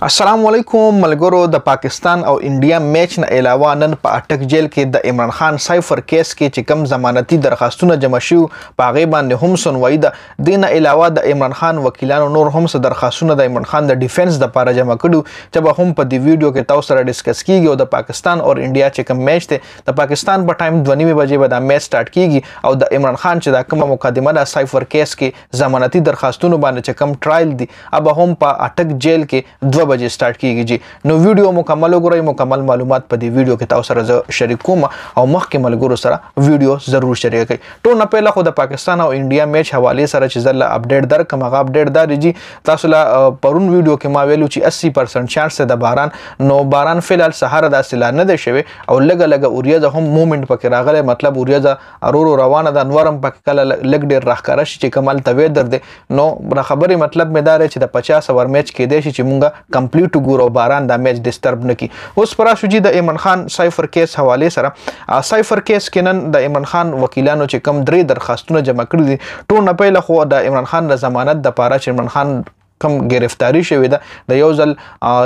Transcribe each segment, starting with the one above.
السلام علیکم ملګرو. د پاکستان او انډیا میچ نه علاوه نن په اټک جیل کې د عمران خان سایفر کیس کې چې کم ضمانتي درخواستونه جمع شوي په هغې باندې هم سنوي ده. دې نه علاوه د عمران خان وکیلانو نور هم څه درخواستونه د عمران خان د ډیفنس دپاره جمع کړي چې به هم په دې ویډیو کې تاسو سره ډسکس کیږي. او د پاکستان او انډیا چې کوم میچ دی د پاکستان په ټایم 2:30 بجې به دا میچ سٹارټ کیږي او د عمران خان چې دا کومه مقدمه ده سایفر کیس کې ضمانتي درخواستونو باندې چې کوم ټرایل دی اب هم په اټک جیل کې 2 بجې سٹارټ کیږي. نو ویډیو مکمل وګورئ. مکمل معلومات په دې ویډیو کې تاسو سره شریک کوم او مخکې ملګرو سره ویډیو ضرور شریک کړئ. ټول نه پهله خو د پاکستان او انډیا میچ حواله سره چې زله اپډیټ درکم هغه اپډیټ دا دی تاسو لا پرون ویډیو کې ما ویلو چې 80% چانس ده باران. نو باران فلحال سهار داسې لا نه دی شوی او لګه اوریځه هم مومنت پکې راغلی. مطلب اوریځه ارورو روانه ده. نورم پکې کله لګ ډیر راښکاره شي چې کمال ته ویدر دی. نو خبرې مطلب مې دا دی چې د 50 اوور میچ کې دی چې مونږه کمپلیټ وګورو باران دا میچ ډیسټرب نه کی. اوس پراسو جی د عمران خان سایفر کیس حواله سره سایفر کیس کې نن د عمران خان وکیلانو چې کم 3 درخواستونه جمع کړي دي. ټول نه پهله خو د عمران خان د ضمانت د پاره چې عمران خان کم گرفتاری شوی ده د یو ځل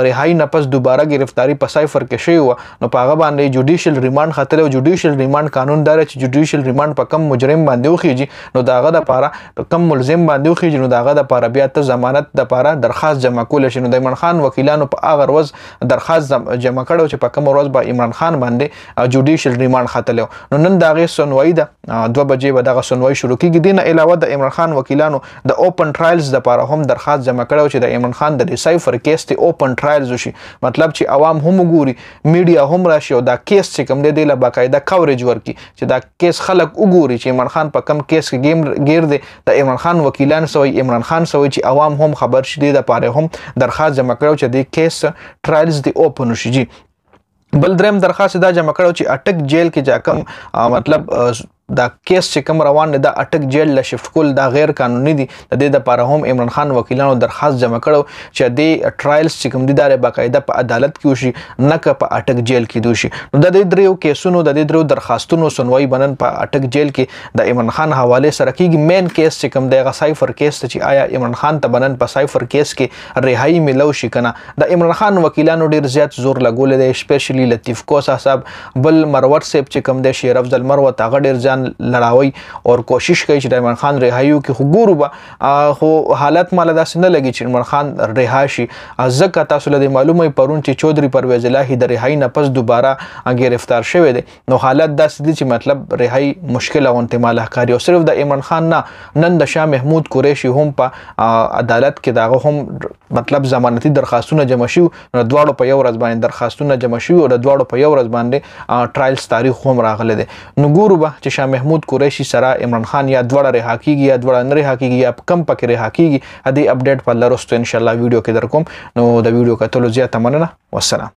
رهایی نه پس دوباره گرفتاری په سایفر کې شوی و. نو په هغه باندې جوډیشل ریماند خاطر او جوډیشل ریماند قانون دار چې جوډیشل ریماند په کم مجرم باندې وخیږي نو داغه د پاره کم ملزم باندې وخیږي نو داغه د پاره بیا ته ضمانت د پاره درخواست جمع کول شي. نو د عمران خان وکیلانو په هغه ورځ درخواست جمع کړو چې په کوم ورځ به عمران خان باندې جوډیشل ریماند خاطر نو نن داغه سنوي ده 2 بجې به دغه سنوي شروع کیږي. دین علاوه د عمران خان وکیلانو د اوپن ټرایلز د پاره هم درخواست جمع کړو چې د عمران خان د سایفر کیس ته اوپن ټرایلز وشي. مطلب چې عوام هم وګوري میډیا هم راشي او دا کیس چې کوم دی له باقاعده کوریج ورکي چې دا کیس خلک وګوري چې عمران خان په کم کیس کې گیم گیر دی د عمران خان وکیلان سوی عمران خان سوی چې عوام هم خبر شي د پاره هم درخواست جمع کړو چې د کیس ټرایلز دی اوپن وشي. بل دریم درخواست دا جمع کړو چې اټک جیل کې جا کم مطلب دا کیس چې کوم روان دی دا اټک جیل له شفت کول دا غیر قانوني دي. د دې لپاره هم عمران خان وکیلانو درخواست جمع کړو چې د ټرایلز چې کوم دي دا باقاعده په عدالت کې وشي نه که په اټک جیل کې دوشي. نو د دې دریو کیسونو د دې دریو درخواستونو سنوي بنن په اټک جیل کې د عمران خان حواله سره کیږي. مین کیس چې کوم دی غ سایفر کیس چې آیا عمران خان ته بنن په سایفر کیس کې رهایی ملو شي کنه. د عمران خان وکیلانو ډیر زیات زور لګول دي سپیشلی لطیف کوسا صاحب بل مروت صاحب چې کوم دی شیر افضل مروت هغه ډیر لړاوي او کوشش کوي چې د عمران خان رهایو کې خو ګورو به خو حالت مال داسې نه لګي چې عمران خان رها شي. ځکه تاسو له معلومه پرون چې چودري پرویز الهی د رهایی نه پس دوباره گرفتار شوی دی. نو حالت داسې دي چې مطلب رهایی مشکل او احتمال ښکاري او صرف د عمران خان نه نن د شاه محمود قریشي هم په عدالت کې داغه هم مطلب ضمانتي درخواستونه جمع شي. نو دواړو په یو ورځ باندې درخواستونه جمع شي او د دواړو په یو ورځ باندې ټرایلز تاریخ هم راغلی دی. نو ګورو به چې شاه محمود قریشي سره عمران خان یا دوړه رها کیږي یا دوړه نه رها کیږي یا کم پکې رها کیږي. ادي اپډیټ په لروستو ان شاء الله ویډیو کې درکوم. نو د ویډیو کتلو زیاته مننه. والسلام.